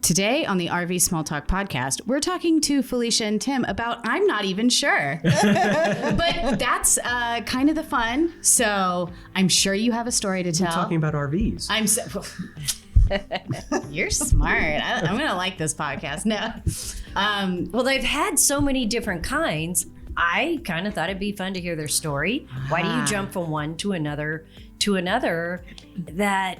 Today on the RV Small Talk podcast, we're talking to Felicia and Tim about I'm not even sure. But that's kind of the fun. So I'm sure you have a story to tell. We're talking about RVs. You're smart. I'm going to like this podcast. No. Well, they've had so many different kinds. I kind of thought it'd be fun to hear their story. Why do you jump from one to another? That,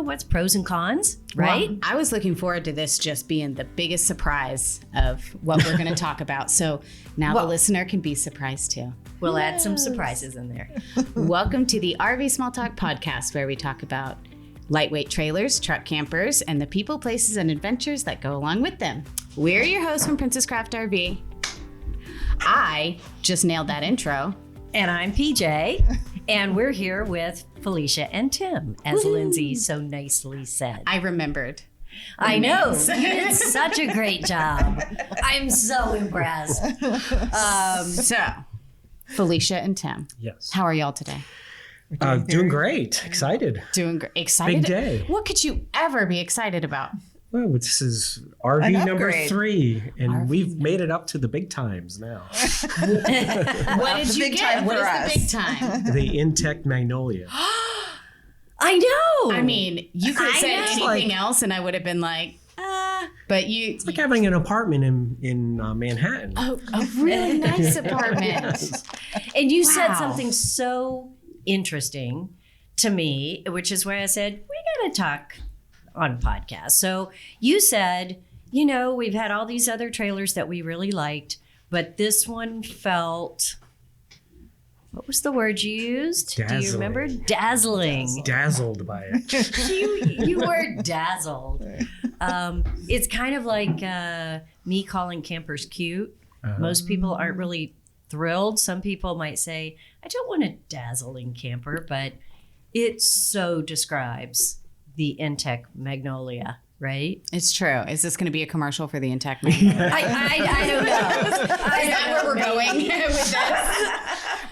what's pros and cons, right? Well, I was looking forward to this just being the biggest surprise of what we're going to talk about. So now the listener can be surprised too. We'll add some surprises in there. Welcome to the RV Small Talk podcast, where we talk about lightweight trailers, truck campers, and the people, places, and adventures that go along with them. We're your hosts from Princess Craft RV. I just nailed that intro. And I'm PJ, and we're here with Felicia and Tim, as Lindsay so nicely said. I remembered. I know. You did such a great job. I'm so impressed. So, Felicia and Tim. Yes. How are y'all today? Doing great. Excited. Doing great. Excited? Big day. What could you ever be excited about? Well, this is RV number 3, and we've made it up to the big times now. What did you get? What is the big time? The Intech Magnolia. I know. I mean, you could have said know. anything else, and I would have been like, but you. It's like having an apartment in Manhattan. Oh, a really nice apartment. Yes. And you said Wow. something so interesting to me, which is why I said, we got to talk on a podcast. So you said, we've had all these other trailers that we really liked, but this one felt, what was the word you used? Dazzling. Do you remember? Dazzling. Dazzled by it. You were dazzled. It's kind of like me calling campers cute. Most people aren't really thrilled. Some people might say, I don't want a dazzling camper, but it so describes the Intech Magnolia, right? It's true. Is this going to be a commercial for the Intech Magnolia? I don't know. Is that where we're going with this?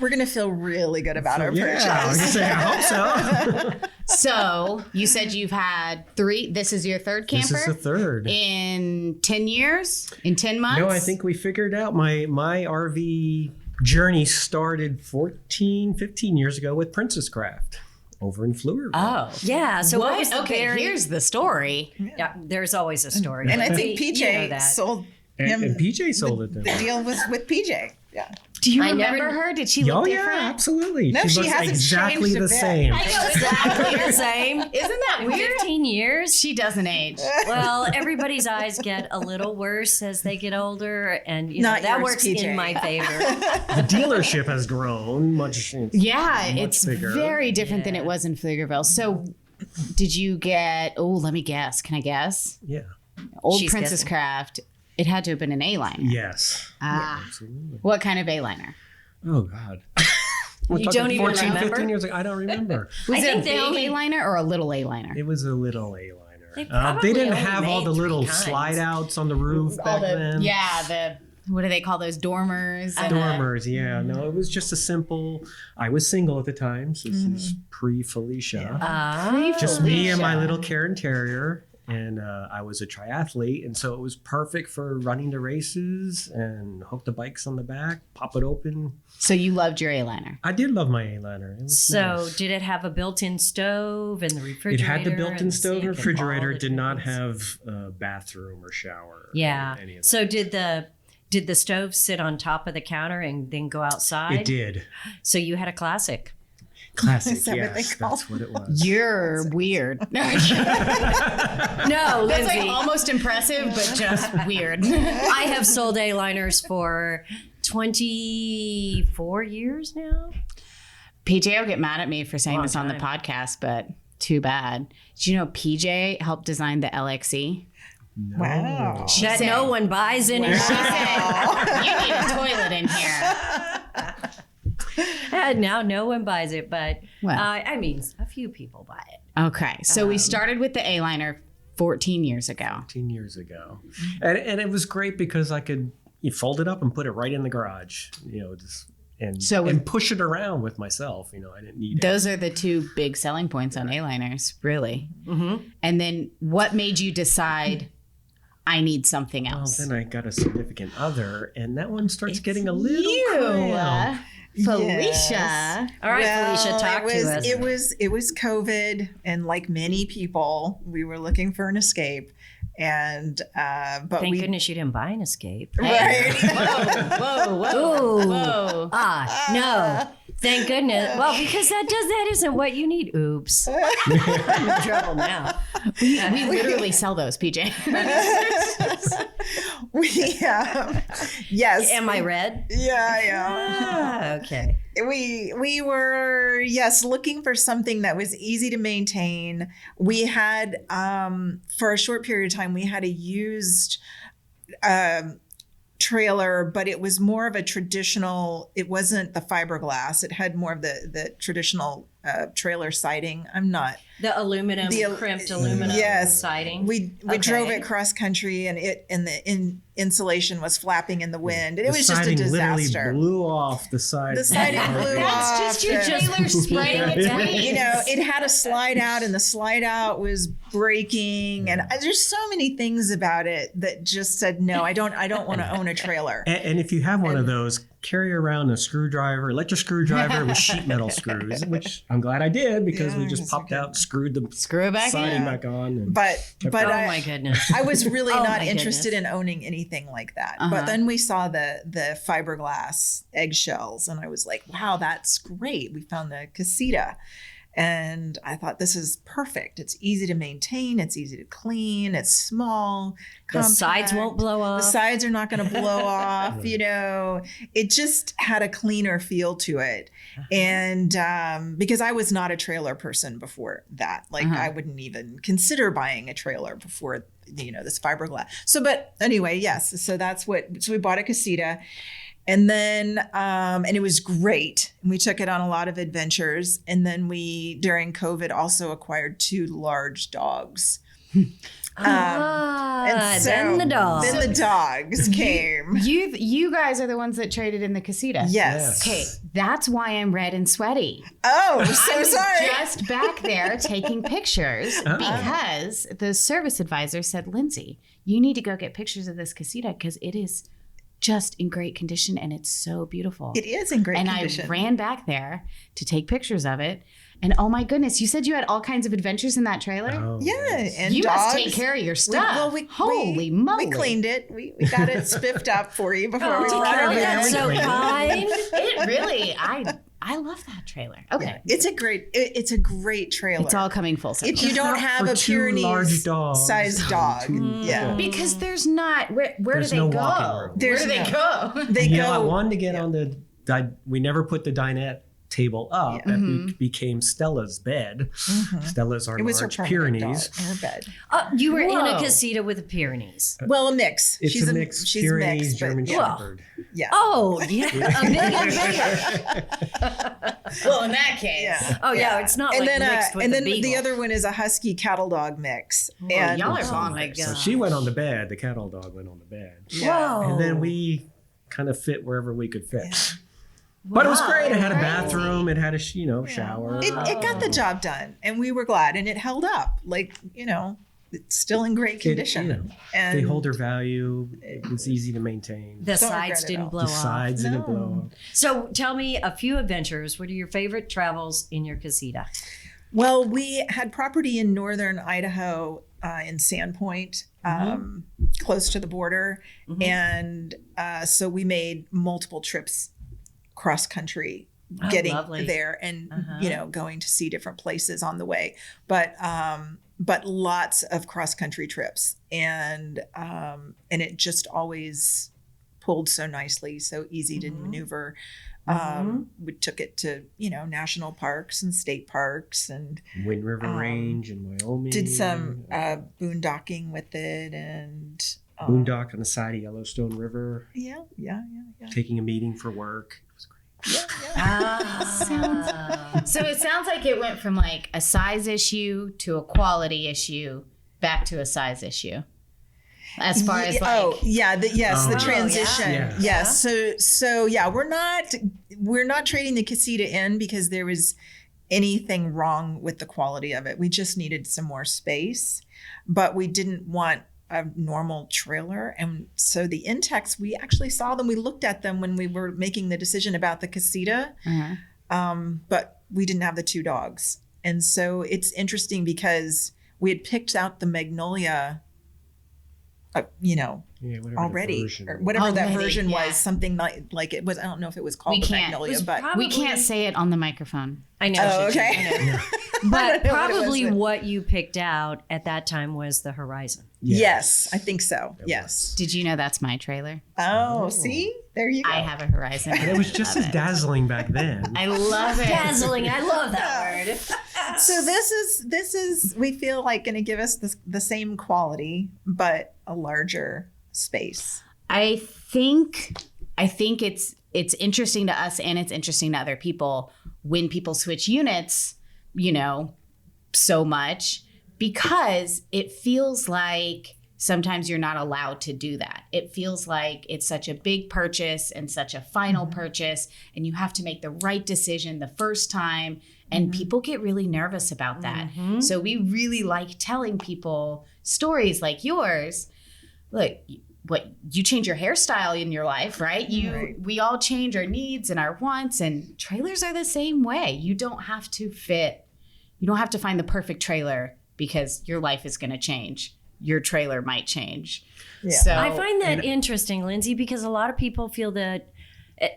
We're going to feel really good about our purchase. Yeah, I was gonna say, I hope so. So you said you've had 3. This is your third camper? This is the third. In 10 years? In 10 months? No, I think we figured out my RV journey started 15 years ago with Princess Craft over in Fleurville. Oh. Yeah. So what was the here's the story. Yeah, there's always a story. And I think You know PJ that. sold him. And PJ sold it then. The deal was with PJ. Yeah. Do you I remember never- her? Did she look Oh different? yeah, absolutely. No, she looks hasn't exactly changed a the bit. same. I know Exactly the same. Isn't that weird? 15 years. She doesn't age. Well, everybody's eyes get a little worse as they get older, and Not that yours, works PJ. in my favor. The dealership has grown much. Yeah, Much it's bigger. very different than it was in Pflugerville. So did you get, let me guess. Can I guess? Yeah. Old She's Princess guessing. Craft. It had to have been an A-liner. Yes. Ah. Yeah, absolutely. What kind of A-liner? Oh God. We're You talking don't even 14, remember? 15 years ago. I don't remember. Was I it think a they big only- A-liner or a little A-liner? It was a little A-liner. They probably They didn't only have all made the 3 little kinds. slide outs on the roof All back the, then. what do they call those, dormers? and, Dormers, yeah. No, it was just a simple. I was single at the time, so this is pre-Felicia. Just me and my little Karen Terrier, and I was a triathlete, and so it was perfect for running the races and hook the bikes on the back, pop it open. So you loved your A-liner. I did love my A-liner. It was So nice. did it have a built-in stove and the It refrigerator? had the built-in and stove sink and and refrigerator. all It the did not things? have a bathroom or shower. Yeah. Or any of that. So did the stove sit on top of the counter and then go outside? It did. So you had a classic. Classic. Is that what they Yes, call that's what it was. You're weird. No, That's Lindsay. like almost impressive, but just weird. I have sold A-liners for 24 years now. PJ will get mad at me for saying Long this on the time. podcast, but too bad. Did you know PJ helped design the LXE? No. Wow. That said- no one buys anymore. She said, you need a toilet in here. Now no one buys it, but Well. I mean, a few people buy it. Okay, so we started with the A-liner 14 years ago. 15 years ago. And it was great because I could fold it up and put it right in the garage, just and push it around with myself. I didn't need it. Those are the 2 big selling points on A-liners, really. Mm-hmm. And then what made you decide I need something else. Well, then I got a significant other, and that one starts getting a little you, cramped. Felicia. Yes. All right, Felicia, talk to us. It was COVID, and like many people, we were looking for an escape, and but Thank goodness you didn't buy an escape. right. Whoa. No. Thank goodness. Well, because that isn't what you need. Oops. I'm in trouble now. We literally sell those, PJ. Yes. Am I red? Yeah. Okay. We were looking for something that was easy to maintain. We had for a short period of time we had a used trailer, but it was more of a traditional. It wasn't the fiberglass. It had more of the traditional trailer siding. The aluminum, crimped aluminum siding. We drove it cross country, and the insulation was flapping in the wind. And it was just a disaster. Literally blew off the side. The siding blew off. That's just your trailer spraying its wings. You know, it had a slide out, and the slide out was breaking. And there's so many things about it that just said, no, I don't want to own a trailer. And if you have one of those, carry around a screwdriver, electric screwdriver with sheet metal screws, which I'm glad I did because we just popped out, screwed the siding back on. And But oh my goodness. I was really Oh not my interested in owning anything like that. But then we saw the fiberglass eggshells, and I was like, wow, that's great. We found the casita. And I thought, this is perfect. It's easy to maintain. It's easy to clean. It's small. The sides won't blow off. The sides are not going to blow off. You know, it just had a cleaner feel to it. And because I was not a trailer person before that, like I wouldn't even consider buying a trailer before, this fiberglass. So, but anyway, yes. So we bought a casita. And then, and it was great. And we took it on a lot of adventures. And then we, during COVID, also acquired 2 large dogs. Then the dogs. Then the dogs came. You guys are the ones that traded in the casita. Yes. Okay, that's why I'm red and sweaty. Oh, so I was sorry. just back there taking pictures because the service advisor said, Lindsay, you need to go get pictures of this casita because it is just in great condition and it's so beautiful. It is in great condition. And I ran back there to take pictures of it. And oh my goodness, you said you had all kinds of adventures in that trailer? Oh, Yeah, yes. and You dogs. must take care of your stuff. Holy moly. We cleaned it. We got it spiffed up for you before we brought it that's in. so kind. It really, I love that trailer. Okay. It's a great trailer. It's all coming full circle. If you don't have for a 2 large Pyrenees dogs. sized dog, yeah. Because there's not, where do There's they no go? walking room. Where do they go? They I go. wanted to get on we never put the dinette table up. That became Stella's bed. Stella's our It was her large permanent Pyrenees. dog, her bed. You were in a Whoa. casita with the Pyrenees. Well, a mix. It's she's a mix. She's Pyrenees, mixed, but German yeah. Shepherd. Yeah. Oh, yeah. A million bigger. Well, in that case. Yeah. Oh, yeah. It's not And like then, mixed with and the then the beagle. other one is a husky cattle dog mix. And y'all are Oh, bonkers. my So God. she went on the bed. The cattle dog went on the bed. yeah. Whoa. And then we kind of fit wherever we could fit. But it was great. It had a bathroom. It had a shower. It got the job done, and we were glad, and it held up. Like, it's still in great condition. And They hold their value. It was easy to maintain. The Don't sides regret it didn't all. blow The off. sides didn't blow off. So tell me a few adventures. What are your favorite travels in your casita? Well, we had property in northern Idaho in Sandpoint, close to the border. And so we made multiple trips cross country, Oh, getting lovely. there and, going to see different places on the way. But lots of cross country trips. And it just always pulled so nicely, so easy to maneuver. We took it to, national parks and state parks and Wind River Range in Wyoming. did some boondocking with it and boondock on the side of Yellowstone River, yeah. taking a meeting for work. It was great. So it sounds like it went from like a size issue to a quality issue back to a size issue. As far as like the transition. Yeah. Yes. So we're not trading the casita in because there was anything wrong with the quality of it. We just needed some more space, but we didn't want a normal trailer. And so the Intex, we actually saw them. We looked at them when we were making the decision about the casita, but we didn't have the 2 dogs. And so it's interesting because we had picked out the Magnolia, already, or whatever that version was, something like it was. I don't know if it was called the Magnolia, but we can't say it on the microphone. I know. Oh, okay. I know. But probably what you picked out at that time was the Horizon. Yes, I think so. Yes. Did you know that's my trailer? Oh, see? There you go. I have a Horizon. And it was just as dazzling back then. I love it. Dazzling. I love that word. So this is we feel like going to give us the same quality, but a larger space. I think it's interesting to us and it's interesting to other people when people switch units, so much, because it feels like sometimes you're not allowed to do that. It feels like it's such a big purchase and such a final purchase, and you have to make the right decision the first time, and people get really nervous about that. So we really like telling people stories like yours. Look, you change your hairstyle in your life, right? We all change our needs and our wants, and trailers are the same way. You don't have to find the perfect trailer because your life is going to change. Your trailer might change. Yeah. So I find that interesting, Lindsay, because a lot of people feel that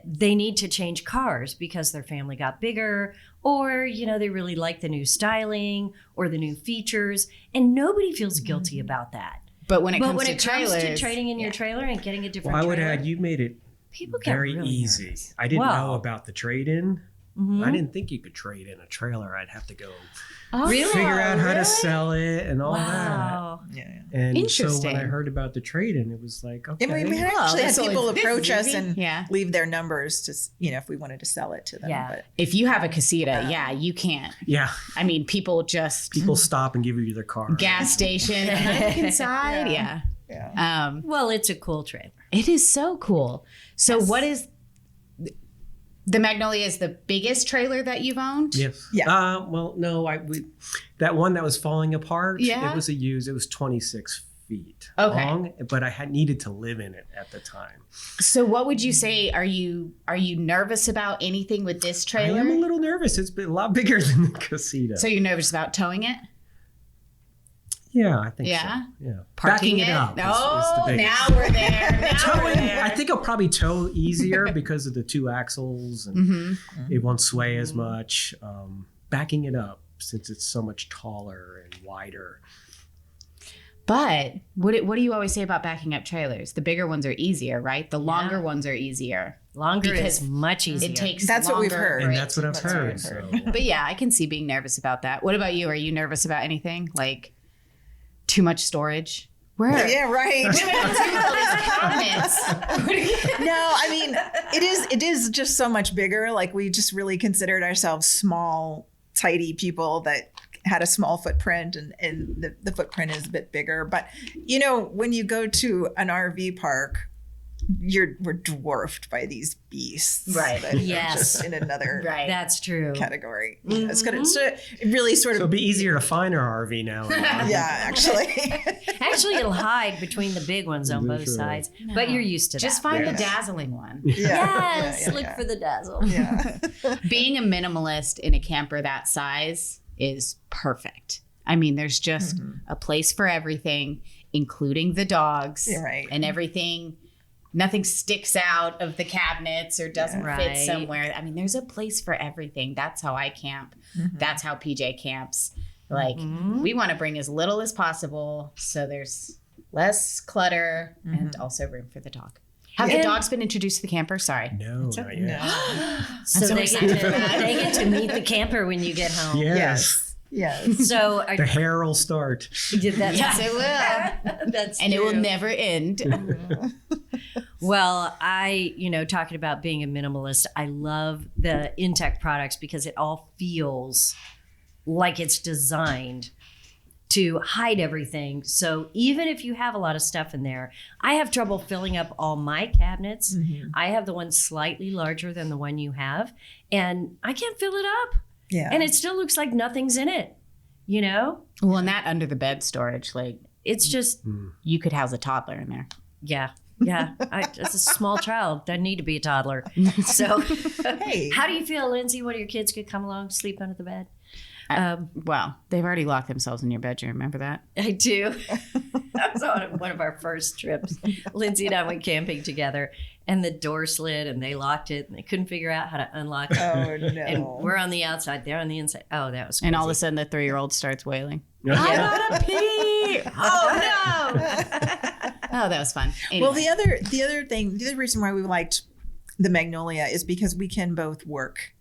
they need to change cars because their family got bigger, or they really like the new styling or the new features, and nobody feels guilty about that. But when it comes comes trailers, to trading in your trailer and getting a different I would trailer, add, you made it people get very really easy. nervous. I didn't Wow. know about the trade-in. I didn't think you could trade in a trailer. I'd have to go Really? figure out how really? to sell it and all Wow. Yeah. that. And so Interesting. when I heard about the trade-in, it was like, okay. And we actually had so people this is approach us easy. and Yeah. leave their numbers to, if we wanted to sell it to them. Yeah. But if you have a casita, you can't. Yeah, I mean, people just people stop and give you their car. gas station. Can I look inside? Yeah. Well, it's a cool trailer. It is so cool. So what is the Magnolia is the biggest trailer that you've owned? Yes. Yeah. Well, no, that one that was falling apart. Yeah. It was It was 26 feet Okay. long, but I had needed to live in it at the time. So what would you say? Are you nervous about anything with this I trailer? am a little nervous. It's been a lot bigger than the casita. So you're nervous about towing it? Yeah, I think Yeah? so. Yeah. Parking Backing it up is Oh, the biggest. now we're there. Now we're Towing, there. I think I'll probably tow easier because of the 2 axles and it won't sway as much. Backing it up, since it's so much taller and wider. But what do you always say about backing up trailers? The bigger ones are easier, right? The longer ones are easier. Longer Because is much easier. It takes That's what we've longer heard. for And it that's what I've That's what I've heard. So. But yeah, I can see being nervous about that. What about you? Are you nervous about anything? Like too much storage? Where? yeah, right. What am I gonna do with all these cabinets? No, I mean, it is just so much bigger. Like we just really considered ourselves small, tidy people that had a small footprint, and the footprint is a bit bigger. But when you go to an RV park, we're dwarfed by these beasts, Right. that are Yes. just in another Right. That's true. category. It's gonna it really sort So of it'll be easier to find our RV now. yeah, actually. Actually, it'll hide between the big ones on both Sure. sides, but you're used to Just that. find Yeah. the dazzling one. Yes, Yeah, look yeah. for the dazzle. Yeah. Being a minimalist in a camper that size is perfect. I mean, there's just a place for everything, including the dogs. You're right. And everything. Nothing sticks out of the cabinets or doesn't fit Right. somewhere. I mean, there's a place for everything. That's how I camp. That's how PJ camps. Like, we want to bring as little as possible so there's less clutter and also room for the dog. Have the And- dogs been introduced to the camper? Sorry. No, not yet. So, so they, excited get for that. they get to meet the camper when you get home. Yes. Yes. So The hair will start. that's, Yes, it will. that's And it will true. never end. Well, talking about being a minimalist, I love the Intech products because it all feels like it's designed to hide everything. So even if you have a lot of stuff in there, I have trouble filling up all my cabinets. I have the one slightly larger than the one you have, and I can't fill it up. Yeah. And it still looks like nothing's in it, you know? Well, and that under the bed storage, like it's just, You could house a toddler in there. yeah. It's a small child. Doesn't need to be a toddler. So, Hey. how do you feel, Lindsay? One of your kids could come along, sleep under the bed? Well, they've already locked themselves in your bedroom. Remember that? I do. That was on one of our first trips. Lindsay and I went camping together, and the door slid, and they locked it, and they couldn't figure out how to unlock it. Oh, no. And we're on the outside, they're on the inside. Oh, that was crazy. And all of a sudden, the 3-year-old starts wailing. Yeah. I gotta pee! Oh no! Oh, that was fun. Anyway. Well, the other reason why we liked the Magnolia is because we can both work.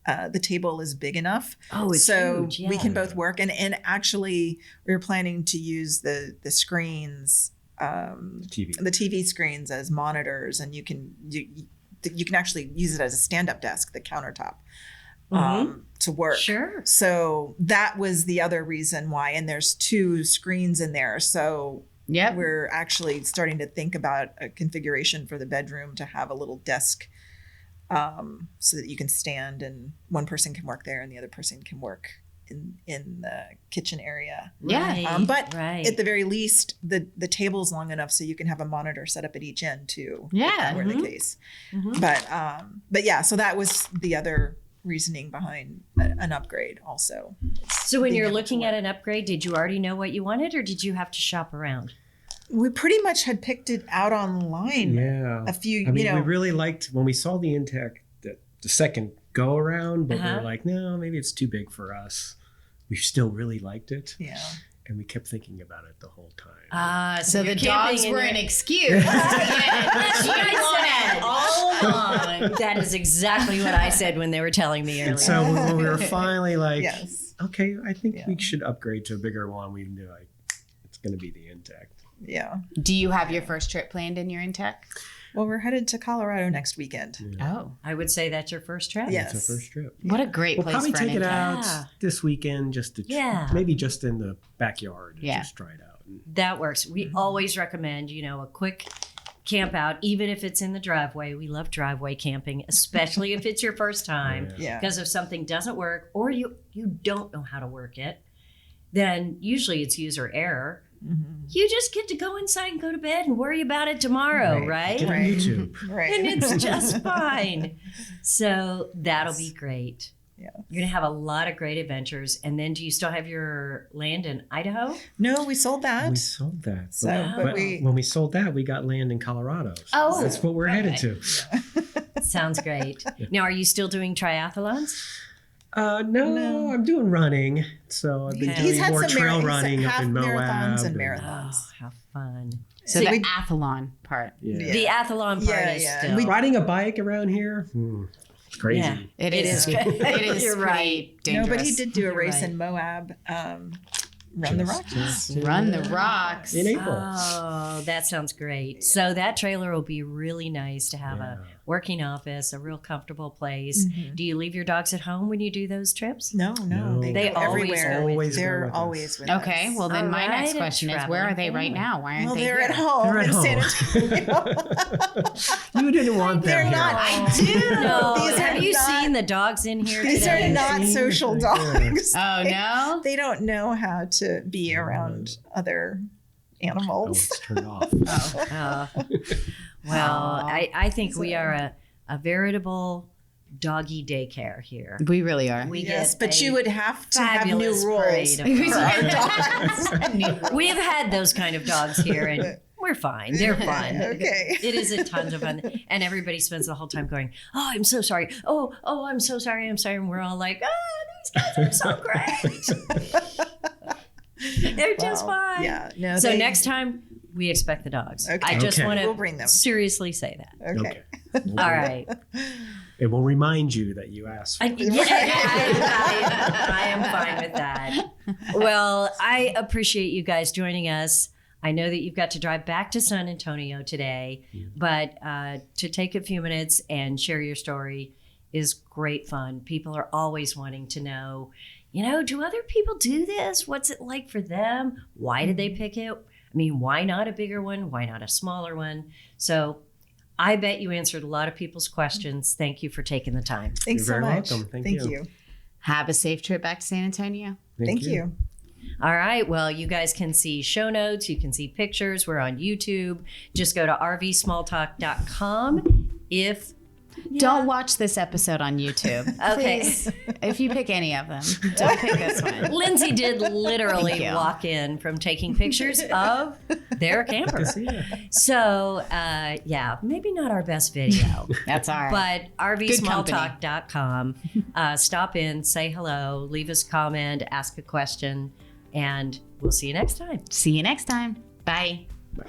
The table is big enough. Oh, it's so huge, yeah. we can both work. And actually, we were planning to use the screens, TV. the TV screens as monitors, and you can actually use it as a stand-up desk, the countertop, to work. Sure. So that was the other reason why. And there's 2 screens in there. So Yep. we're actually starting to think about a configuration for the bedroom to have a little desk, so that you can stand and one person can work there and the other person can work in the kitchen area. Yeah. But right. at the very least, the table's long enough so you can have a monitor set up at each end too. Yeah. If that were the case. But yeah, so that was the other reasoning behind an upgrade also. So when being you're able to looking work. at an upgrade, did you already know what you wanted, or did you have to shop around? We pretty much had picked it out online. Yeah. A few, I mean, you know. we really liked when we saw the Intech, the second go around, but we Uh-huh. were like, no, maybe it's too big for us. We still really liked it. Yeah. And we kept thinking about it the whole time. So you're the camping dogs in were your- an excuse. That's what I said all along. That is exactly what I said when they were telling me earlier. And so when we were finally like, Yes. okay, I think Yeah. we should upgrade to a bigger one, we knew like, it's going to be the Intech. Yeah. Do you have your first trip planned in your Intech? Well, we're headed to Colorado next weekend. Oh, I would say that's your first trip. Yes. It's our first trip. what a great We'll place probably for take an it Intech. out Yeah. this weekend just to maybe just in the backyard. Yeah. Just try it out. That works. We always recommend, a quick camp out, even if it's in the driveway. We love driveway camping, especially if it's your first time. Yeah. Because if something doesn't work or you don't know how to work it, then usually it's user error. You just get to go inside and go to bed and worry about it tomorrow, right? Get on Right. YouTube. Right. And it's just fine. So that'll be great. Yeah. You're going to have a lot of great adventures. And then do you still have your land in Idaho? No, we sold that. We sold that. So, but but we- when we sold that, we got land in Colorado. So Oh, that's what we're headed to. Sounds great. Now, are you still doing triathlons? No, I'm doing running. So I've been Okay. doing He's had more some trail running up half in Moab. marathons and Oh, marathons. how fun. So See, the we- athlon part. Yeah. The athlon part Yeah, is yeah. still. Riding a bike around here, it's crazy. Yeah. It It is. is. It is. You're pretty right. dangerous. No, but he did do a You're race right. in Moab. Run the Rockies. Run the rocks. In April. Oh, that sounds great. So that trailer will be really nice to have a working office, a real comfortable place. Do you leave your dogs at home when you do those trips? No, No. they They go always everywhere. go with Always go They're with us. always with Okay, us. well then All my right, next a question is, where are they right traveling now? Why aren't Well, they they're here? at home They're at in San home. Antonio. You didn't want them They're here. not. I do. No, These have are you not- seen the dogs in here These today? are not social dogs. Oh no. They don't know how to be around other Oh, animals. it's turned off. Well, I think we are a veritable doggy daycare here. We really are. We Yes, get but a you would have to have new fabulous rules parade of for our dogs. dogs. We have had those kind of dogs here, and we're fine. They're fun. Okay. It is a tons of fun, and everybody spends the whole time going, "Oh, I'm so sorry. Oh, I'm so sorry. I'm sorry." And we're all like, "Oh, these guys are so great. They're just Wow. fine." Yeah. No. So they- next time we expect the dogs. Okay. I just Okay. want We'll bring to them. seriously say that. Okay. All right. It will remind you that you asked. I am fine with that. Well, I appreciate you guys joining us. I know that you've got to drive back to San Antonio today, but to take a few minutes and share your story is great fun. People are always wanting to know, do other people do this? What's it like for them? Why did they pick it? I mean, why not a bigger one? Why not a smaller one? So I bet you answered a lot of people's questions. Thank you for taking the time. Thanks You're so very much. welcome. Thank you. Have a safe trip back to San Antonio. Thank you. All right. Well, you guys can see show notes. You can see pictures. We're on YouTube. Just go to rvsmalltalk.com. Don't watch this episode on YouTube. Okay. Please. If you pick any of them, don't pick this one. Lindsay did literally Thank you. walk in from taking pictures of their camper. So, maybe not our best video. That's all right. But rvsmalltalk.com. Stop in, say hello, leave us a comment, ask a question, and we'll see you next time. See you next time. Bye. Bye.